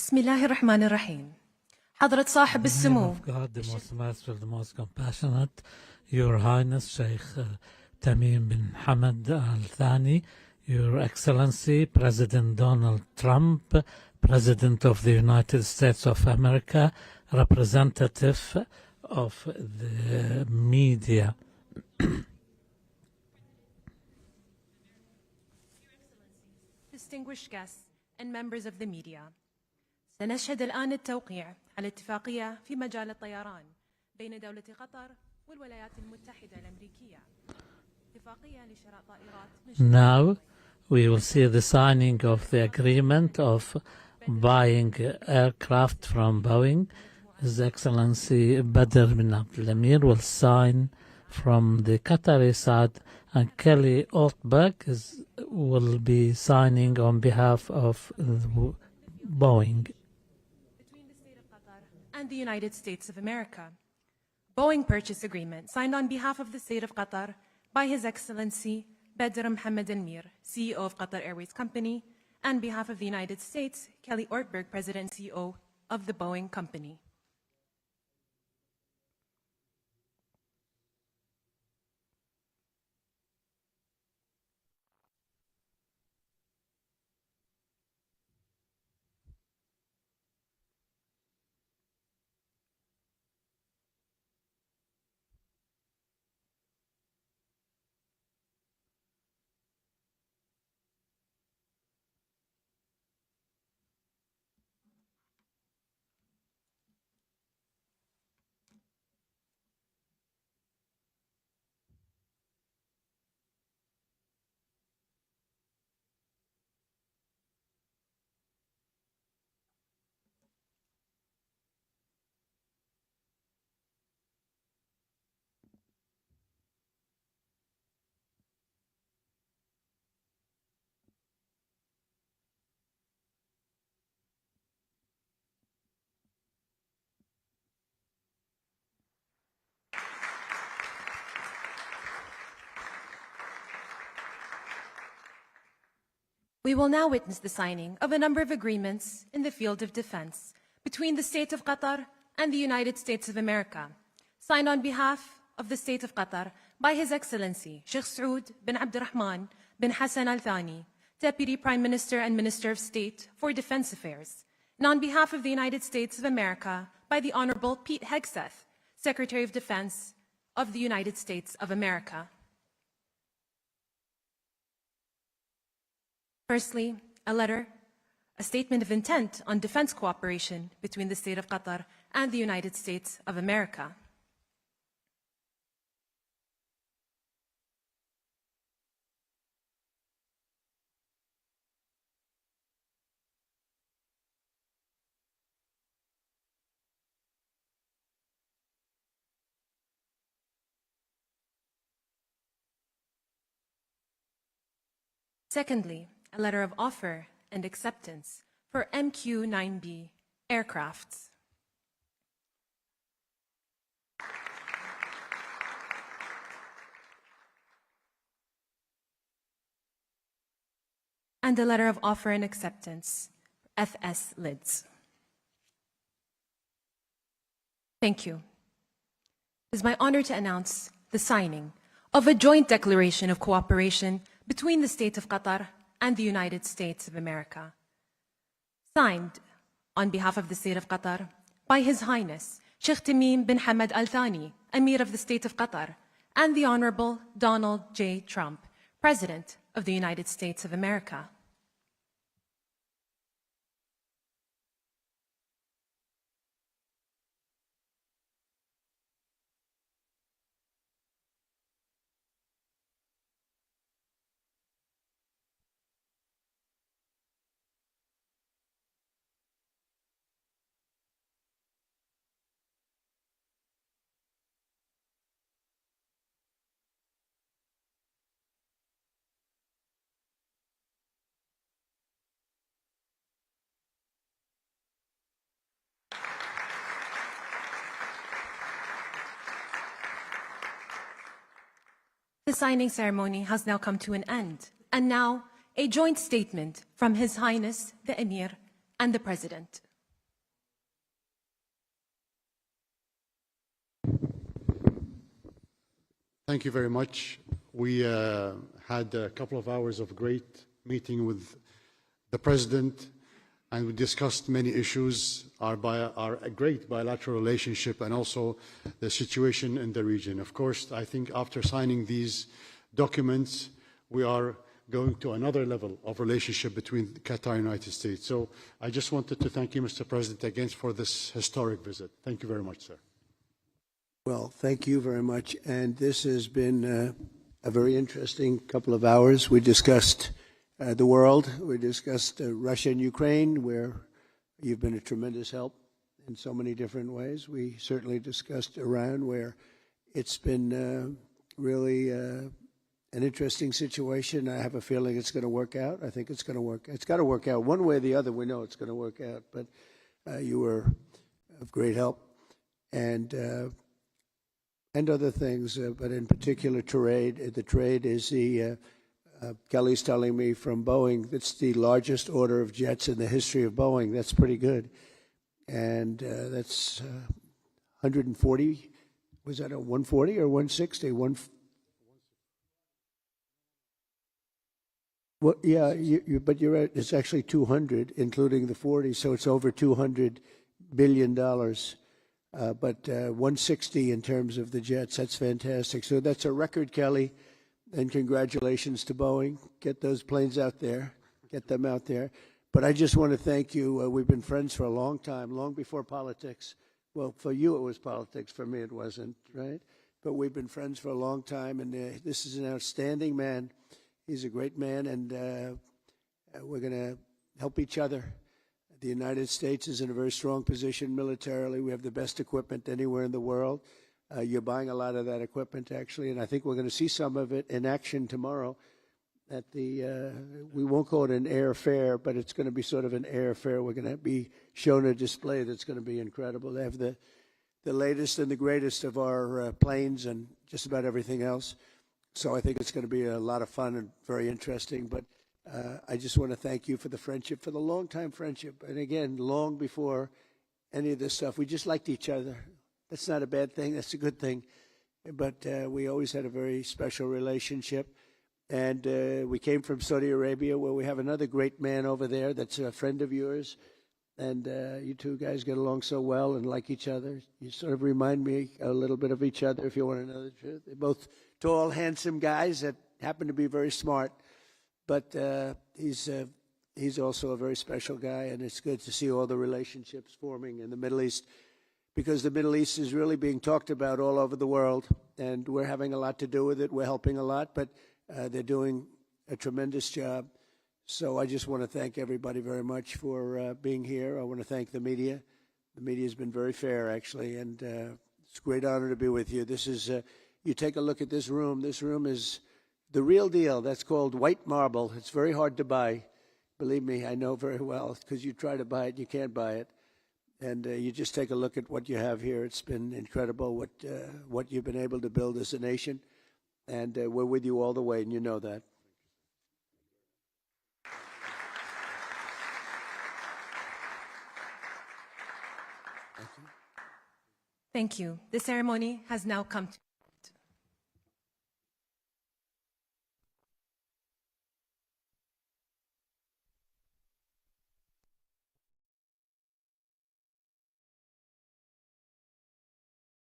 بسم الله الرحمن الرحيم. حضرة صاحب السمو. God, the most merciful, the most compassionate, Your Highness Sheikh Tamim bin Hamad Al Thani, Your Excellency President Donald Trump, President of the United States of America, representative of the media. Distinguished guests and members of the media. سنشهد الآن التوقيع على اتفاقية في مجال الطيران بين دولة قطر والولايات المتحدة الأمريكية. اتفاقية لشراء طائرات. Now we will see the signing of the agreement of buying aircraft from Boeing. His Excellency Badr bin Abdul Amir will sign from the Qatari side, and Kelly Altberg will be signing on behalf of Boeing. Between the state of Qatar and the United States of America. Boeing purchase agreement signed on behalf of the state of Qatar by His Excellency Badr Mohammed Al Mir, CEO of Qatar Airways Company, and behalf of the United States, Kelly Ortberg, President and CEO of the Boeing Company. We will now witness the signing of a number of agreements in the field of defense between the State of Qatar and the United States of America, signed on behalf of the State of Qatar by His Excellency Sheikh Saud bin Abdurrahman bin Hassan Al Thani, Deputy Prime Minister and Minister of State for Defense Affairs, and on behalf of the United States of America by the Honorable Pete Hegseth, Secretary of Defense of the United States of America. Firstly, a statement of intent on defense cooperation between the State of Qatar and the United States of America. Secondly, a letter of offer and acceptance for MQ-9B aircrafts. And a letter of offer and acceptance, FS lids. Thank you. It is my honor to announce the signing of a joint declaration of cooperation between the State of Qatar and the United States of America. Signed on behalf of the State of Qatar by His Highness Sheikh Tamim bin Hamad Al Thani, Emir of the State of Qatar, and the Honorable Donald J. Trump, President of the United States of America. The signing ceremony has now come to an end, and now a joint statement from His Highness the Emir and the President. Thank you very much. We had a couple of hours of great meeting with the President, and we discussed many issues, our great bilateral relationship, and also the situation in the region. Of course, I think after signing these documents, we are going to another level of relationship between Qatar and the United States. So I just wanted to thank you, Mr. President, again for this historic visit. Thank you very much, sir. Well, thank you very much. And this has been a very interesting couple of hours. We discussed the world. We discussed Russia and Ukraine, where you've been a tremendous help in so many different ways. We certainly discussed Iran, where it's been really an interesting situation. I have a feeling it's going to work out. I think it's going to work. It's got to work out one way or the other. We know it's going to work out. But you were of great help, and other things. But in particular, trade. The trade is the. Kelly's telling me from Boeing, that's the largest order of jets in the history of Boeing. That's pretty good. And that's 140. Was that a 140 or 160? Well, yeah, but you're right. It's actually 200, including the 40, so it's over $200 billion. But 160 in terms of the jets. That's fantastic. So that's a record, Kelly. And congratulations to Boeing. Get those planes out there. Get them out there. But I just want to thank you. We've been friends for a long time, long before politics. Well, for you it was politics. For me it wasn't, right? But we've been friends for a long time, and this is an outstanding man. He's a great man, and we're going to help each other. The United States is in a very strong position militarily. We have the best equipment anywhere in the world. You're buying a lot of that equipment, actually, and I think we're going to see some of it in action tomorrow at the, we won't call it an air fair, but it's going to be sort of an air fair. We're going to be shown a display that's going to be incredible. They have the latest and the greatest of our planes and just about everything else. So I think it's going to be a lot of fun and very interesting. But I just want to thank you for the friendship, for the long-time friendship. And again, long before any of this stuff, we just liked each other. That's not a bad thing. That's a good thing. But we always had a very special relationship. And we came from Saudi Arabia, where we have another great man over there that's a friend of yours. And you two guys get along so well and like each other. You sort of remind me a little bit of each other, if you want to know the truth. They're both tall, handsome guys that happen to be very smart. But he's also a very special guy, and it's good to see all the relationships forming in the Middle East, because the Middle East is really being talked about all over the world, and we're having a lot to do with it. We're helping a lot, but they're doing a tremendous job. So I just want to thank everybody very much for being here. I want to thank the media. The media has been very fair, actually, and it's a great honor to be with you. This is, you take a look at this room. This room is the real deal. That's called white marble. It's very hard to buy. Believe me, I know very well, because you try to buy it, you can't buy it. And you just take a look at what you have here. It's been incredible what you've been able to build as a nation. And we're with you all the way, and you know that. Thank you. The ceremony has now come to